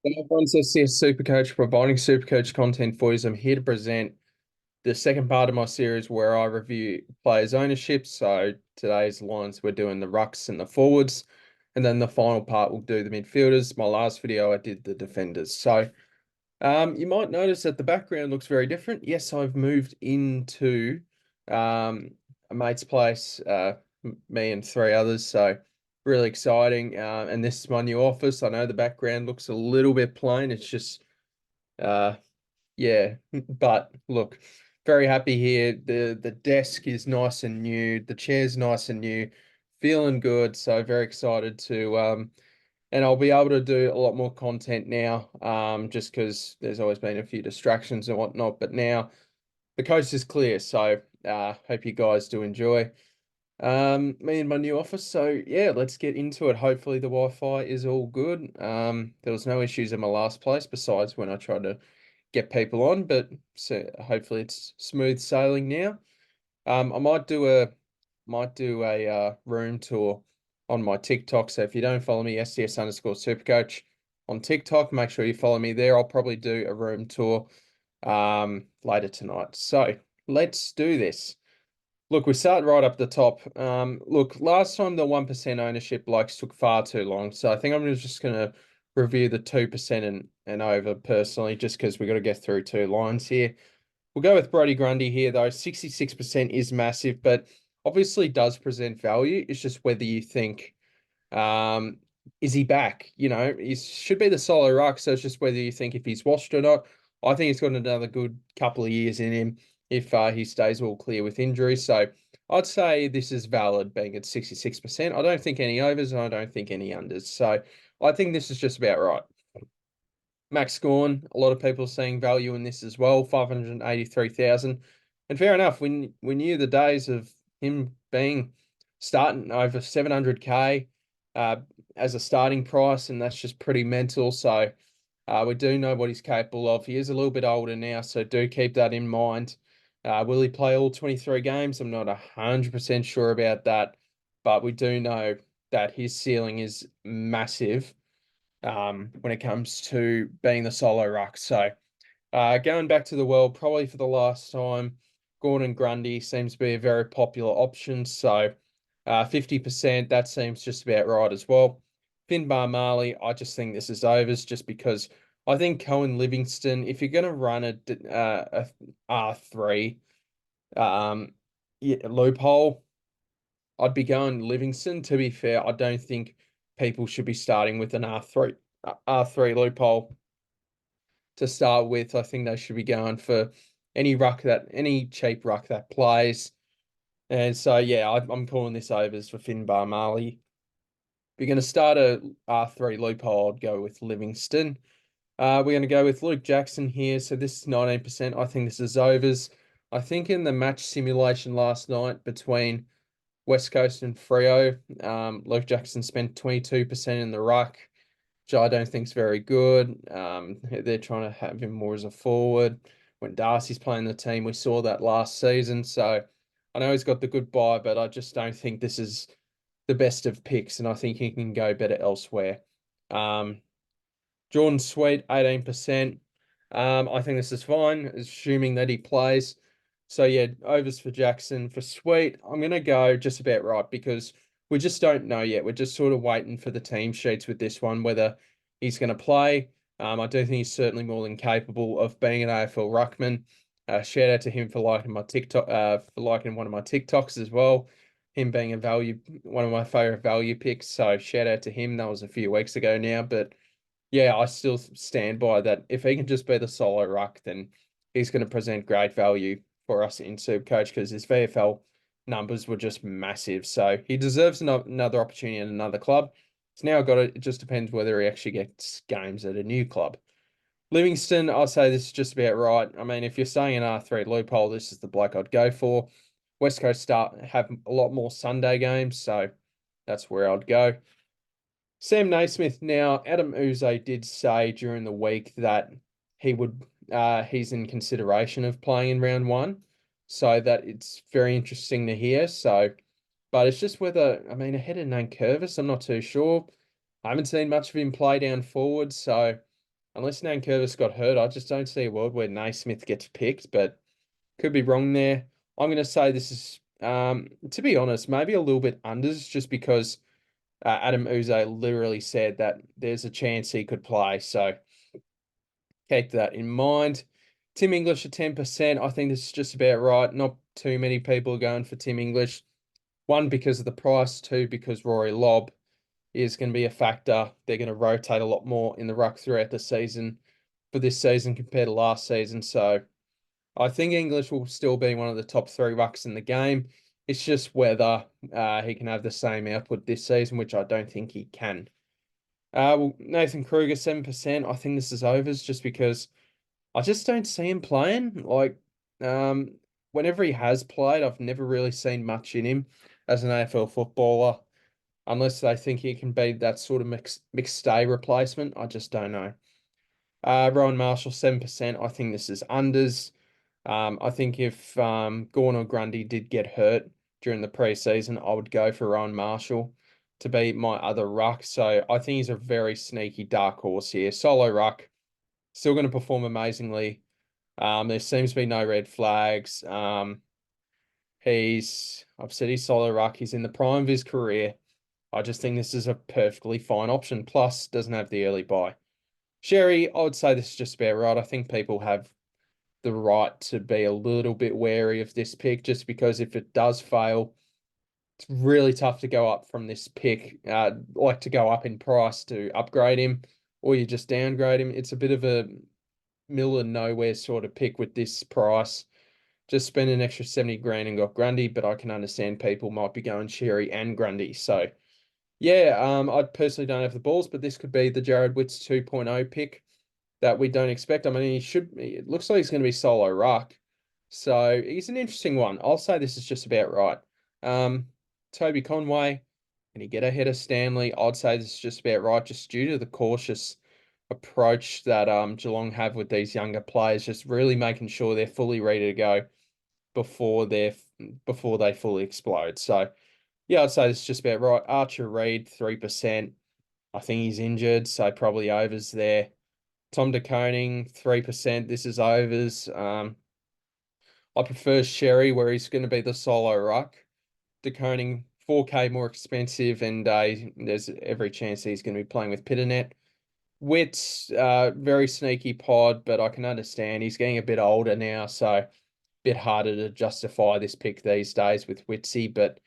Hey everyone, so SDS SuperCoach providing SuperCoach content for you. I'm here to present the second part of my series where I review players' ownership. So today's lines we're doing the rucks and the forwards, and then the final part we'll do the midfielders. My last video I did the defenders. So you might notice that the background looks very different. Yes, I've moved into a mate's place, me and three others. So really exciting. And this is my new office. I know the background looks a little bit plain. It's just, uh, yeah. But look, very happy here. The desk is nice and new. The chair's nice and new. Feeling good. So very excited to and I'll be able to do a lot more content now, just because there's always been a few distractions and whatnot. But now the coast is clear, so hope you guys do enjoy. Me and my new office. So yeah, let's get into it. Hopefully the Wi-Fi is all good. There was no issues in my last place besides when I tried to get people on, but so hopefully it's smooth sailing now. I might do a room tour on my TikTok. So if you don't follow me, SDS underscore SuperCoach on TikTok, make sure you follow me there. I'll probably do a room tour later tonight. So let's do this. Look, we start right up the top. Look, last time the 1% ownership likes took far too long. So I think I'm just gonna review the 2% and over personally, just because we got to get through two lines here. We'll go with Brody Grundy here, though. 66% is massive, but obviously does present value. It's just whether you think, um, is he back? You know, he should be the solo ruck. So it's just whether you think if he's washed or not. I think he's got another good couple of years in him if he stays all clear with injury. So I'd say this is valid being at 66%. I don't think any overs and I don't think any unders. So I think this is just about right. Max Scorn, a lot of people seeing value in this as well, 583,000. And fair enough, we knew the days of him being starting over 700k uh, as a starting price, and that's just pretty mental. So we do know what he's capable of. He is a little bit older now, so do keep that in mind. Will he play all 23 games? I'm not 100% sure about that, but we do know that his ceiling is massive when it comes to being the solo ruck. So going back to the world, probably for the last time, Gordon Grundy seems to be a very popular option. So 50%, that seems just about right as well. Finbar Marley, I just think this is overs just because I think Cohen Livingston, if you're going to run a R3 loophole, I'd be going Livingston. To be fair, I don't think people should be starting with an R3 loophole to start with. I think they should be going for any cheap ruck that plays. And so yeah, I'm calling this overs for Finbar Marley. If you're going to start a R3 loophole, I'd go with Livingston. We're going to go with Luke Jackson here. So this is 19%. I think this is overs. I think in the match simulation last night between West Coast and Freo, Luke Jackson spent 22% in the ruck, which I don't think is very good. They're trying to have him more as a forward. When Darcy's playing the team, we saw that last season. So I know he's got the good buy, but I just don't think this is the best of picks, and I think he can go better elsewhere. Um, Jordan Sweet, 18%. I think this is fine, assuming that he plays. So yeah, overs for Jackson. For Sweet, I'm gonna go just about right because we just don't know yet. We're just sort of waiting for the team sheets with this one, whether he's gonna play. I do think he's certainly more than capable of being an AFL ruckman. Shout out to him for liking my TikTok, for liking one of my TikToks as well. Him being one of my favorite value picks. So shout out to him. That was a few weeks ago now, but yeah, I still stand by that. If he can just be the solo ruck, then he's going to present great value for us in SuperCoach because his VFL numbers were just massive. So he deserves another opportunity in another club. So now I've got it. It just depends whether he actually gets games at a new club. Livingston, I'll say this is just about right. I mean, if you're saying an R3 loophole, this is the bloke I'd go for. West Coast have a lot more Sunday games, so that's where I'd go. Sam Naismith. Now, Adam Uze did say during the week that he's in consideration of playing in round one, so that it's very interesting to hear. So, but it's just whether, I mean, ahead of Nankervis, I'm not too sure. I haven't seen much of him play down forward, so unless Nankervis got hurt, I just don't see a world where Naismith gets picked, but could be wrong there. I'm going to say this is, to be honest, maybe a little bit unders just because Adam Uze literally said that there's a chance he could play. So keep that in mind. Tim English at 10%. I think this is just about right. Not too many people are going for Tim English. One, because of the price. Two, because Rory Lobb is going to be a factor. They're going to rotate a lot more in the ruck throughout the season for this season compared to last season. So I think English will still be one of the top 3 rucks in the game. It's just whether he can have the same output this season, which I don't think he can. Well, Nathan Kruger, 7%. I think this is overs just because I just don't see him playing. Like, whenever he has played, I've never really seen much in him as an AFL footballer, unless they think he can be that sort of mixed stay replacement. I just don't know. Rowan Marshall, 7%. I think this is unders. I think if Gawn or Grundy did get hurt during the preseason, I would go for Rowan Marshall to be my other ruck. So I think he's a very sneaky dark horse here. Solo ruck, still going to perform amazingly. There seems to be no red flags. I've said he's solo ruck. He's in the prime of his career. I just think this is a perfectly fine option. Plus, doesn't have the early buy. Sherry, I would say this is just about right. I think people have the right to be a little bit wary of this pick, just because if it does fail, it's really tough to go up from this pick, like to go up in price to upgrade him, or you just downgrade him. It's a bit of a middle of nowhere sort of pick with this price. Just spend an extra 70 grand and got Grundy, but I can understand people might be going Sherry and Grundy. So yeah, I personally don't have the balls, but this could be the Jared Witts 2.0 pick that we don't expect. I mean, it looks like he's going to be solo ruck. So he's an interesting one. I'll say this is just about right. Toby Conway, can he get ahead of Stanley? I'd say this is just about right, just due to the cautious approach that Geelong have with these younger players, just really making sure they're fully ready to go before they fully explode. So yeah, I'd say this is just about right. Archer Reed, 3%. I think he's injured, so probably overs there. Tom De Koning, 3%. This is overs. I prefer Sherry, where he's going to be the solo ruck. De Koning, 4K more expensive, and there's every chance he's going to be playing with Pitternet. Witt's very sneaky pod, but I can understand he's getting a bit older now, so a bit harder to justify this pick these days with Witsy, but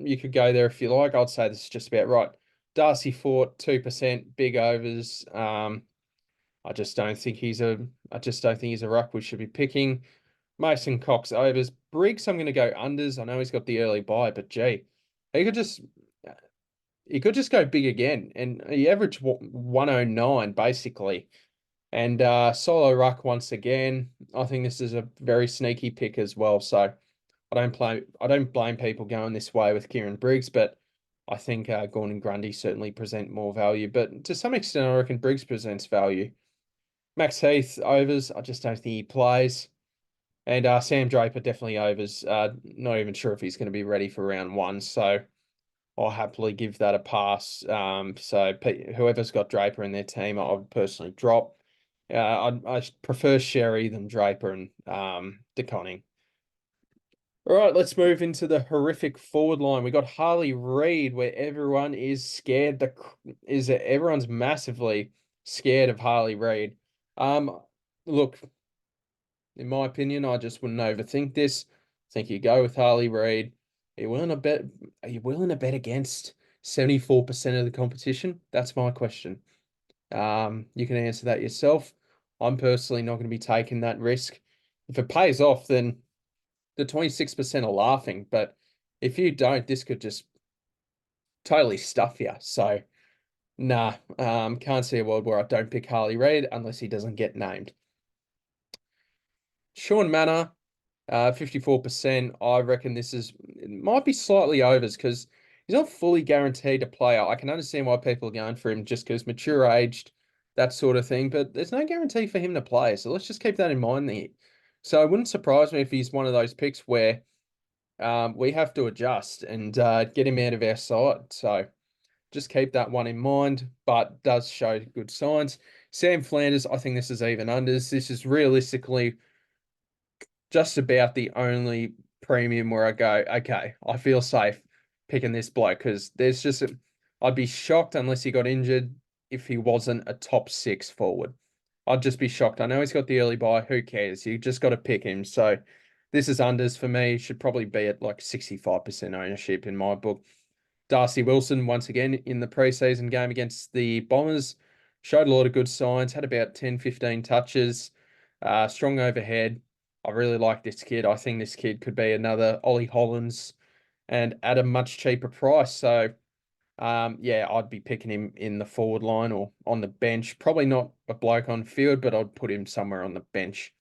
you could go there if you like. I'd say this is just about right. Darcy Fort, 2%, big overs. I just don't think he's a ruck we should be picking. Mason Cox overs. Briggs, I'm going to go unders. I know he's got the early buy, but gee, he could just go big again, and he averaged 109 basically. And solo ruck once again. I think this is a very sneaky pick as well. So I don't blame people going this way with Kieran Briggs, but I think Gawn and Grundy certainly present more value. But to some extent, I reckon Briggs presents value. Max Heath overs. I just don't think he plays. And Sam Draper definitely overs. Not even sure if he's going to be ready for round 1. So I'll happily give that a pass. So whoever's got Draper in their team, I would personally drop. I prefer Sherry than Draper and De Koning. All right, let's move into the horrific forward line. We got Harley Reid, where everyone is scared. Everyone's massively scared of Harley Reid. Look, in my opinion, I just wouldn't overthink this. I think you go with Harley Reid. Are you willing to bet against 74% of the competition? That's my question. You can answer that yourself. I'm personally not going to be taking that risk. If it pays off, then the 26% are laughing. But if you don't, this could just totally stuff you. So, nah, can't see a world where I don't pick Harley Reid unless he doesn't get named. Sean Manor, 54%. I reckon it might be slightly overs because he's not fully guaranteed to play. I can understand why people are going for him just because mature aged, that sort of thing, but there's no guarantee for him to play. So let's just keep that in mind there. So it wouldn't surprise me if he's one of those picks where we have to adjust and get him out of our side. So just keep that one in mind, but does show good signs. Sam Flanders, I think this is even unders. This is realistically just about the only premium where I go, okay, I feel safe picking this bloke because I'd be shocked unless he got injured if he wasn't a top 6 forward. I'd just be shocked. I know he's got the early buy. Who cares? You just got to pick him. So this is unders for me. Should probably be at like 65% ownership in my book. Darcy Wilson, once again, in the preseason game against the Bombers, showed a lot of good signs, had about 10, 15 touches, strong overhead. I really like this kid. I think this kid could be another Ollie Hollands and at a much cheaper price. So, yeah, I'd be picking him in the forward line or on the bench. Probably not a bloke on field, but I'd put him somewhere on the bench.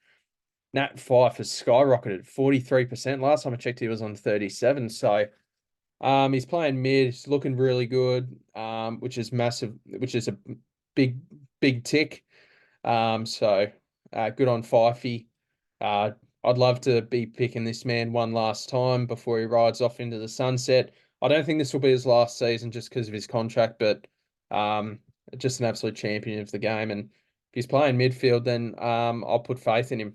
Nat Fyfe has skyrocketed 43%. Last time I checked, he was on 37. So, he's playing mid. He's looking really good, which is massive, which is a big, big tick. Good on Fifey. Uh, I'd love to be picking this man one last time before he rides off into the sunset. I don't think this will be his last season just because of his contract, but just an absolute champion of the game. And if he's playing midfield, then I'll put faith in him.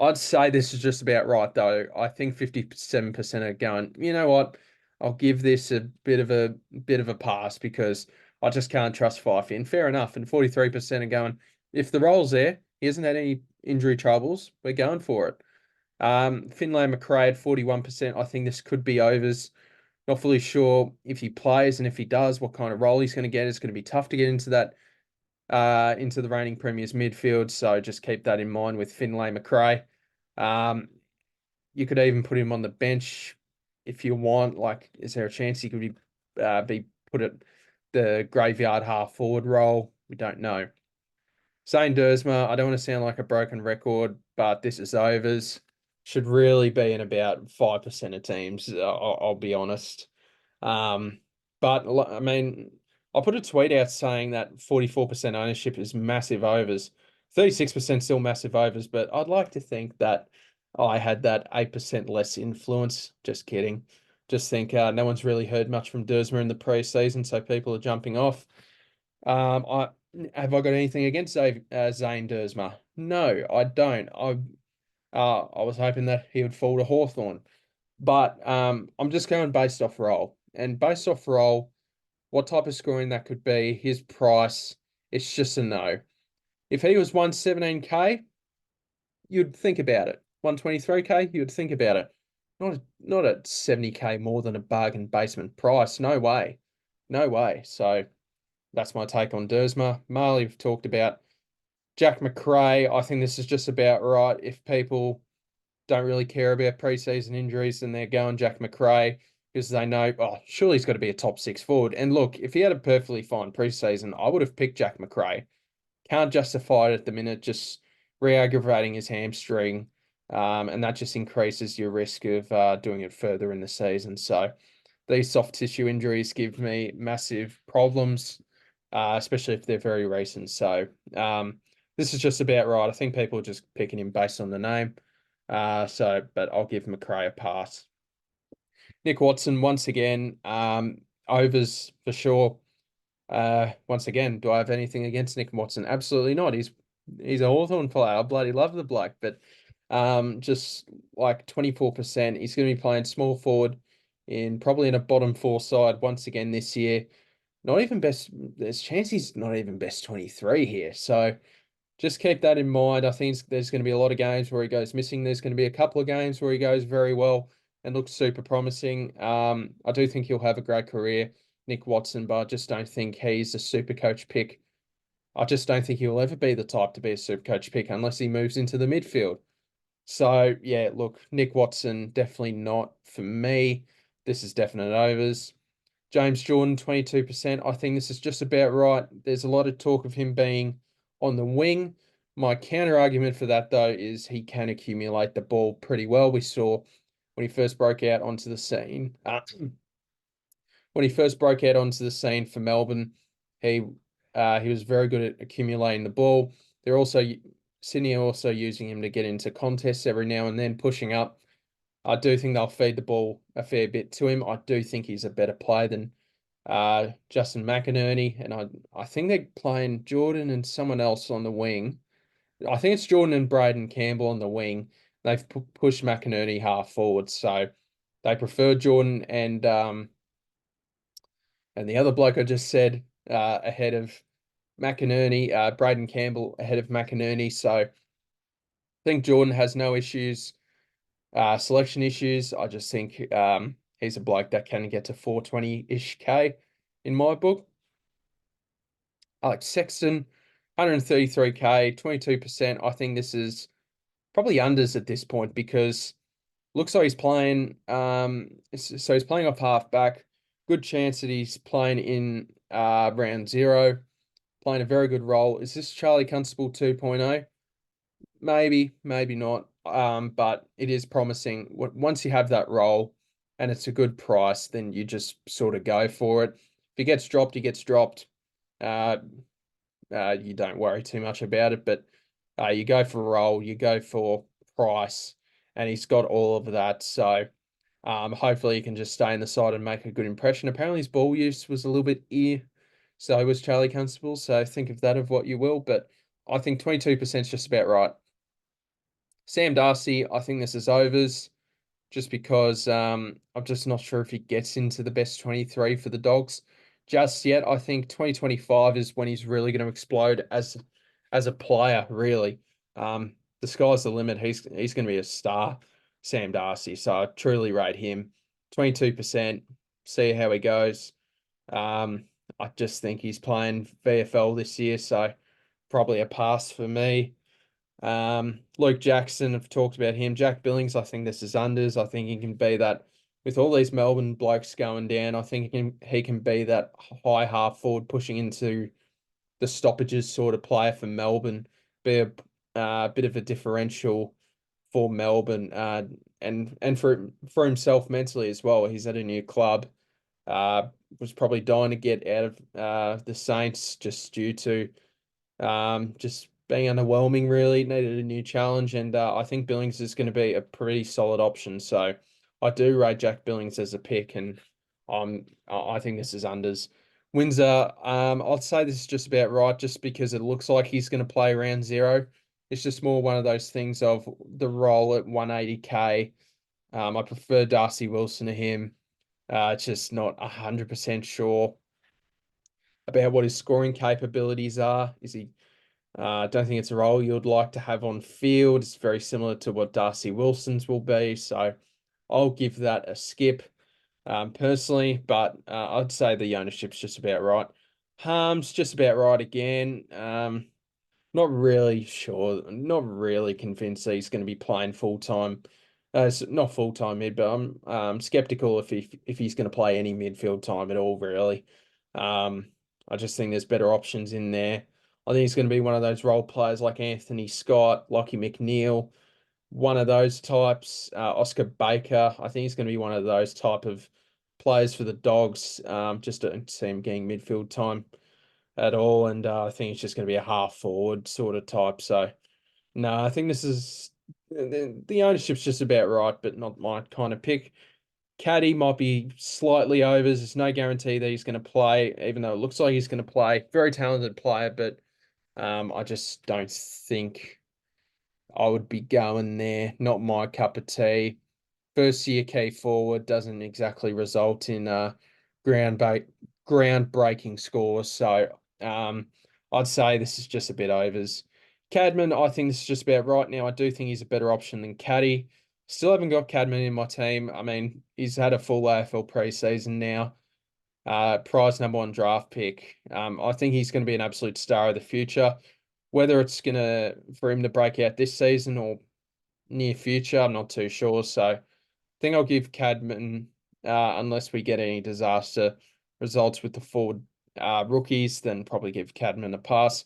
I'd say this is just about right, though. I think 57% are going, you know what? I'll give this a bit of a pass because I just can't trust Fife. And fair enough. And 43% are going, if the role's there, he hasn't had any injury troubles, we're going for it. Finlay McRae at 41%. I think this could be overs. Not fully sure if he plays and if he does, what kind of role he's going to get. It's going to be tough to get into that into the reigning premiers midfield. So just keep that in mind with Finlay McRae. Um, you could even put him on the bench if you want. Like, is there a chance he could be put at the graveyard half forward role? We don't know. Zane Dersma, I don't want to sound like a broken record, but this is overs. Should really be in about 5% of teams. I'll be honest. But I mean, I put a tweet out saying that 44% ownership is massive overs. 36% still massive overs, but I'd like to think that I had that 8% less influence. Just kidding. Just think no one's really heard much from Dersma in the preseason, so people are jumping off. I have I got anything against Zane Dersma? No, I don't. I was hoping that he would fall to Hawthorn. But I'm just going based off role. And based off role, what type of scoring that could be, his price, it's just a no. If he was 117K, you'd think about it. 123K, you'd think about it. Not at 70K more than a bargain basement price. No way. No way. So that's my take on Dersma. Marley, we've talked about. Jack McRae, I think this is just about right. If people don't really care about preseason injuries, and they're going Jack McRae because they know, oh, surely he's got to be a top 6 forward. And look, if he had a perfectly fine preseason, I would have picked Jack McRae. Can't justify it at the minute, just re-aggravating his hamstring. And that just increases your risk of doing it further in the season. So these soft tissue injuries give me massive problems, especially if they're very recent. So this is just about right. I think people are just picking him based on the name. But I'll give McRae a pass. Nick Watson, once again, overs for sure. Once again, do I have anything against Nick Watson? Absolutely not. He's a Hawthorn player. I bloody love the bloke, but just like 24%, he's going to be playing small forward probably in a bottom 4 side once again this year. Not even best. There's chances he's not even best 23 here. So just keep that in mind. I think there's going to be a lot of games where he goes missing. There's going to be a couple of games where he goes very well and looks super promising. I do think he'll have a great career, Nick Watson, but I just don't think he's a super coach pick. I just don't think he'll ever be the type to be a super coach pick unless he moves into the midfield. So, yeah, look, Nick Watson, definitely not for me. This is definite overs. James Jordan, 22%. I think this is just about right. There's a lot of talk of him being on the wing. My counter argument for that, though, is he can accumulate the ball pretty well. We saw when he first broke out onto the scene. When he first broke out onto the scene for Melbourne, he was very good at accumulating the ball. Sydney are also using him to get into contests every now and then, pushing up. I do think they'll feed the ball a fair bit to him. I do think he's a better player than Justin McInerney, and I think they're playing Jordan and someone else on the wing. I think it's Jordan and Braden Campbell on the wing. They've pushed McInerney half forward, so they prefer Jordan and the other bloke I just said ahead of McInerney, Braden Campbell ahead of McInerney. So I think Jordan has no issues, selection issues. I just think he's a bloke that can get to 420-ish K in my book. Alex Sexton, 133K, 22%. I think this is probably unders at this point because looks like he's playing. So he's playing off halfback. Good chance that he's playing in round zero, playing a very good role. Is this Charlie Constable 2.0? Maybe, maybe not. But it is promising. Once you have that role and it's a good price, then you just sort of go for it. If he gets dropped, he gets dropped. Uh, you don't worry too much about it, but you go for role, you go for price, and he's got all of that. So hopefully he can just stay in the side and make a good impression. Apparently his ball use was a little bit so was Charlie Constable. So think of that of what you will, but I think 22% is just about right. Sam Darcy, I think this is overs just because I'm just not sure if he gets into the best 23 for the Dogs just yet. I think 2025 is when he's really going to explode as a player, really. The sky's the limit. He's going to be a star, Sam Darcy. So I truly rate him. 22%. See how he goes. I just think he's playing VFL this year, so probably a pass for me. Luke Jackson, I've talked about him. Jack Billings, I think this is unders. I think he can be that with all these Melbourne blokes going down. I think he can be that high half forward pushing into the stoppages sort of player for Melbourne. Be a bit of a differential for Melbourne, and for himself mentally as well. He's at a new club. Was probably dying to get out of the Saints just due to just being underwhelming, really. Needed a new challenge, and I think Billings is going to be a pretty solid option. So I do rate Jack Billings as a pick, and I think this is unders. Windsor, I'd say this is just about right, just because it looks like he's going to play around zero. It's just more one of those things of the role at 180K. I prefer Darcy Wilson to him. Just not 100% sure about what his scoring capabilities are. Is he I don't think it's a role you'd like to have on field. It's very similar to what Darcy Wilson's will be. So I'll give that a skip personally, but I'd say the ownership's just about right. Harm's just about right again. Not really sure. Not really convinced that he's going to be playing full time. Not full time mid, but I'm skeptical if he's going to play any midfield time at all. Really, I just think there's better options in there. I think he's going to be one of those role players like Anthony Scott, Lockie McNeil, one of those types. Oscar Baker. I think he's going to be one of those type of players for the Dogs. Just don't see him getting midfield time at all, and I think it's just going to be a half forward sort of type. So no, I think this is the ownership's just about right, but not my kind of pick. Caddy might be slightly overs. There's no guarantee that he's going to play, even though it looks like he's going to play. Very talented player, but I just don't think I would be going there. Not my cup of tea. First year key forward doesn't exactly result in ground groundbreaking scores. So I'd say this is just a bit overs. Cadman, I think this is just about right now. I do think he's a better option than Caddy. Still haven't got Cadman in my team. I mean, he's had a full AFL preseason now. Prize #1 draft pick. I think he's going to be an absolute star of the future. Whether it's gonna for him to break out this season or near future, I'm not too sure. So I think I'll give Cadman, unless we get any disaster results with the forward rookies, then probably give Cadman a pass.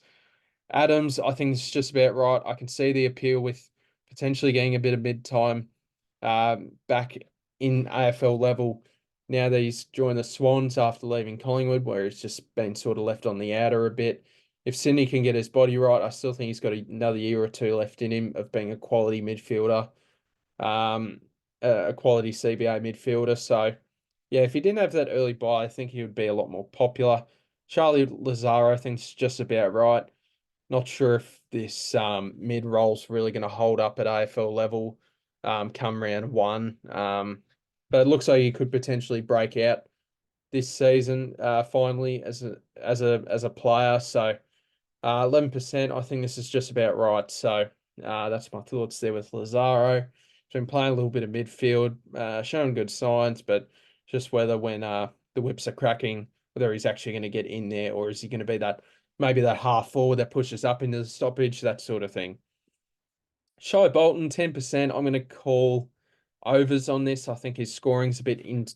Adams, I think this is just about right. I can see the appeal with potentially getting a bit of mid-time back in AFL level now that he's joined the Swans after leaving Collingwood, where he's just been sort of left on the outer a bit. If Sydney can get his body right, I still think he's got another year or two left in him of being a quality midfielder, a quality CBA midfielder. So Yeah, if he didn't have that early buy, I think he would be a lot more popular. Charlie Lazaro, I think, is just about right. Not sure if this mid roll's really going to hold up at AFL level come round one. But it looks like he could potentially break out this season finally as a player. So 11%, I think this is just about right. So that's my thoughts there with Lazaro. He's been playing a little bit of midfield, showing good signs, but just whether when the whips are cracking, whether he's actually going to get in there or is he going to be that maybe that half forward that pushes up into the stoppage, that sort of thing. Shy Bolton, 10%. I'm going to call overs on this. I think his scoring's a bit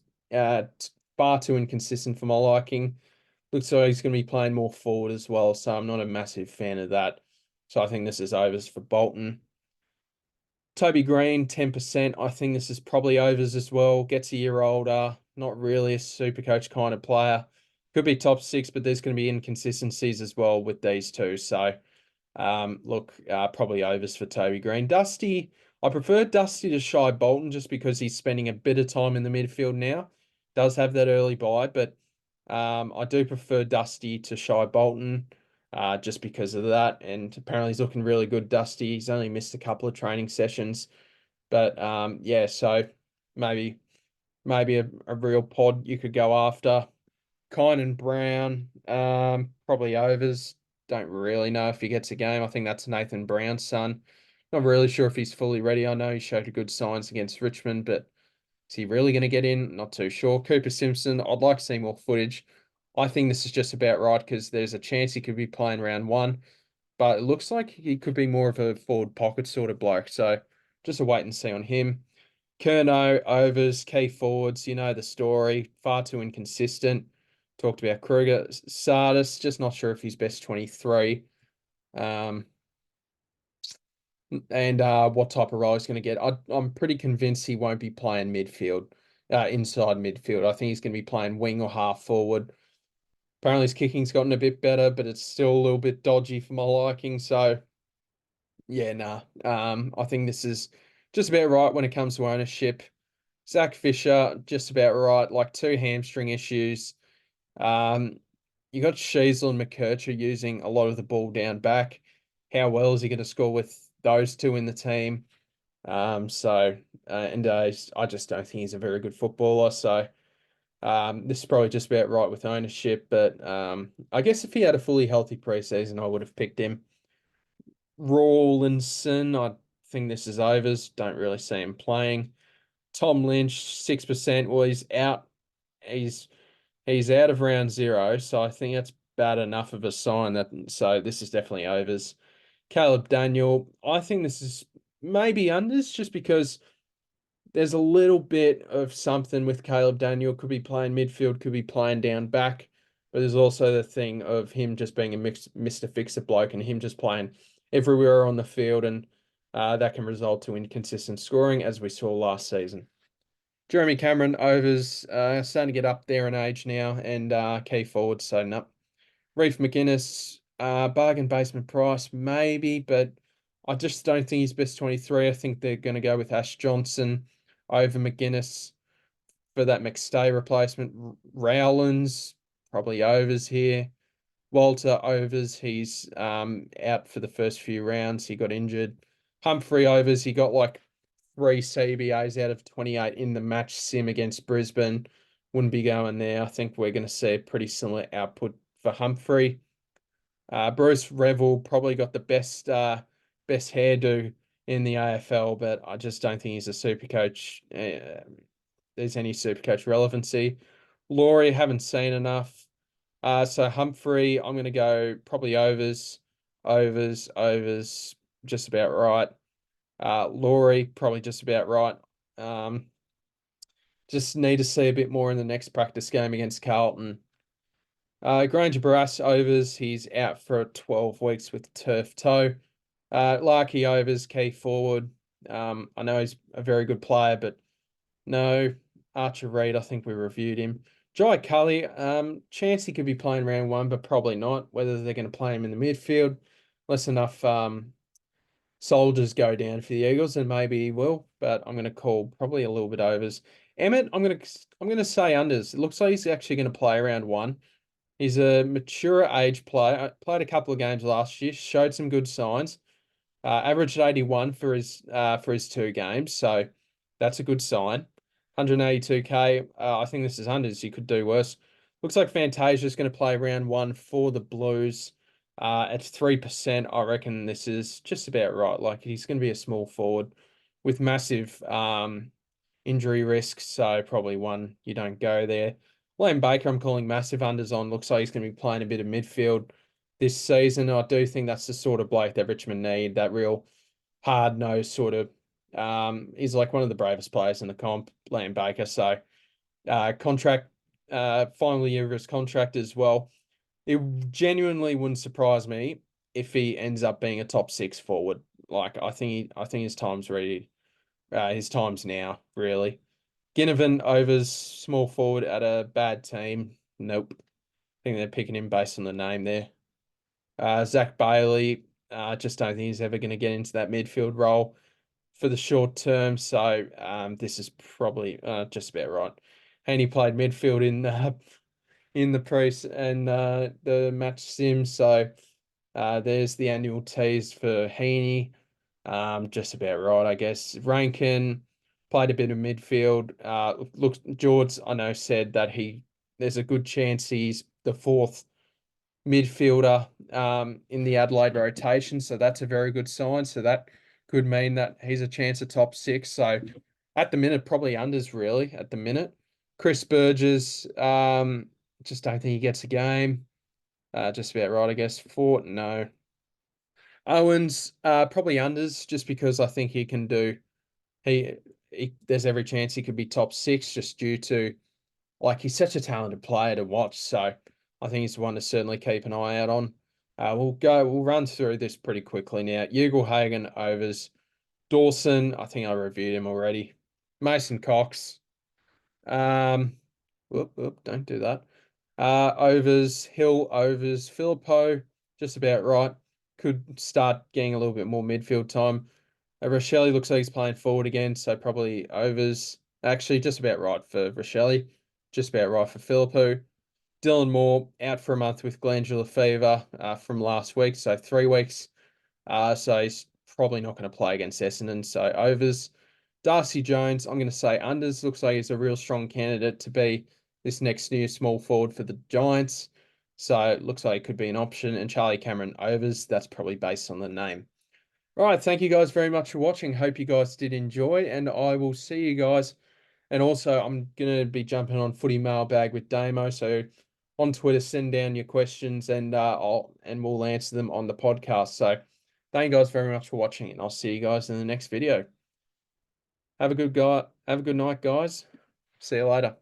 far too inconsistent for my liking. Looks like he's going to be playing more forward as well, so I'm not a massive fan of that. So I think this is overs for Bolton. Toby Green, 10%. I think this is probably overs as well. Gets a year older, not really a super coach kind of player. Could be top six, but there's going to be inconsistencies as well with these two. So look, probably overs for Toby Green. Dusty, I prefer Dusty to Shy Bolton just because he's spending a bit of time in the midfield now. Does have that early buy, but I do prefer Dusty to Shy Bolton just because of that. And apparently he's looking really good, Dusty. He's only missed a couple of training sessions. But yeah, so maybe a real pod you could go after. Kynan Brown, probably overs. Don't really know if he gets a game. I think that's Nathan Brown's son. Not really sure if he's fully ready. I know he showed good signs against Richmond, but is he really going to get in? Not too sure. Cooper Simpson, I'd like to see more footage. I think this is just about right because there's a chance he could be playing round one, but it looks like he could be more of a forward pocket sort of bloke. So just a wait and see on him. Curnow, overs, key forwards, you know the story. Far too inconsistent. Talked about Kruger. Sardis, just not sure if he's best 23. Um, and what type of role he's going to get. I'm pretty convinced he won't be playing midfield, inside midfield. I think he's going to be playing wing or half forward. Apparently his kicking's gotten a bit better, but it's still a little bit dodgy for my liking. So yeah, nah. I think this is just about right when it comes to ownership. Zach Fisher, just about right, like two hamstring issues. Um, you got Sheasel and McKercher using a lot of the ball down back. How well is he going to score with those two in the team? I just don't think he's a very good footballer. So this is probably just about right with ownership. But I guess if he had a fully healthy preseason, I would have picked him. Rawlinson, I think this is overs. Don't really see him playing. Tom Lynch, 6%. Well, he's out. He's He's out of round zero, so I think that's bad enough of a sign that so this is definitely overs. Caleb Daniel, I think this is maybe unders just because there's a little bit of something with Caleb Daniel. Could be playing midfield, could be playing down back, but there's also the thing of him just being a Mr. Fixer bloke and him just playing everywhere on the field, and that can result to inconsistent scoring as we saw last season. Jeremy Cameron overs, starting to get up there in age now, and key forward, so no. Reef McInnes, bargain basement price, maybe, but I just don't think he's best 23. I think they're going to go with Ash Johnson over McGuinness for that McStay replacement. Rowlands, probably overs here. Walter overs, he's out for the first few rounds. He got injured. Humphrey overs, he got like 3 CBAs out of 28 in the match sim against Brisbane. Wouldn't be going there. I think we're going to see a pretty similar output for Humphrey. Bruce Revel probably got the best hairdo in the AFL, but I just don't think he's a super coach. There's any super coach relevancy. Laurie, haven't seen enough. So Humphrey, I'm going to go probably overs, just about right. Laurie, probably just about right. Just need to see a bit more in the next practice game against Carlton. Granger Barras overs. He's out for 12 weeks with turf toe. Larkey overs, key forward. I know he's a very good player, but no. Archer Reid, I think we reviewed him. Jai Cully, chance he could be playing round one, but probably not. Whether they're going to play him in the midfield, less enough soldiers go down for the Eagles, and maybe he will, but I'm going to call probably a little bit overs. Emmett, I'm gonna say unders. It looks like he's actually gonna play round one. He's a mature age player. Played a couple of games last year, showed some good signs. Averaged 81 for his 2 games, so that's a good sign. 182K. I think this is unders. You could do worse. Looks like Fantasia's going to play round one for the Blues. At 3%, I reckon this is just about right. Like he's going to be a small forward with massive injury risk, so probably one you don't go there. Liam Baker, I'm calling massive unders on. Looks like he's going to be playing a bit of midfield this season. I do think that's the sort of bloke that Richmond need, that real hard-nosed sort of, he's like one of the bravest players in the comp, Liam Baker. So contract, final year of his contract as well. It genuinely wouldn't surprise me if he ends up being a top 6 forward. Like I think his time's ready. His time's now, really. Ginnivan overs small forward at a bad team. Nope. I think they're picking him based on the name there. Zach Bailey, just don't think he's ever going to get into that midfield role for the short term. So this is probably just about right. Haney played midfield in the pre and the match sim. So there's the annual tease for Heaney. Just about right, I guess. Rankin played a bit of midfield. Look, George, I know, said that there's a good chance he's the 4th midfielder in the Adelaide rotation. So that's a very good sign. So that could mean that he's a chance of top 6. So at the minute, probably unders really at the minute. Chris Burgess, just don't think he gets a game. Just about right, I guess. Fort, no. Owens, probably unders, just because I think he can do. He, there's every chance he could be top 6, just due to he's such a talented player to watch. So I think he's one to certainly keep an eye out on. We'll run through this pretty quickly now. Ugle-Hagan overs. Dawson, I think I reviewed him already. Mason Cox. Don't do that. Overs. Hill overs. Philippo, just about right. Could start getting a little bit more midfield time. Rochelle looks like he's playing forward again, so probably overs. Actually, just about right for Rochelle. Just about right for Philippo. Dylan Moore out for a month with glandular fever from last week, so 3 weeks. So he's probably not going to play against Essendon, so overs. Darcy Jones, I'm going to say unders. Looks like he's a real strong candidate to be this next new small forward for the Giants. So it looks like it could be an option. And Charlie Cameron overs. That's probably based on the name. All right, thank you guys very much for watching. Hope you guys did enjoy, and I will see you guys. And also, I'm going to be jumping on Footy Mailbag with Damo, so on Twitter, send down your questions, and we'll answer them on the podcast. So thank you guys very much for watching, and I'll see you guys in the next video. Have a good night, guys. See you later.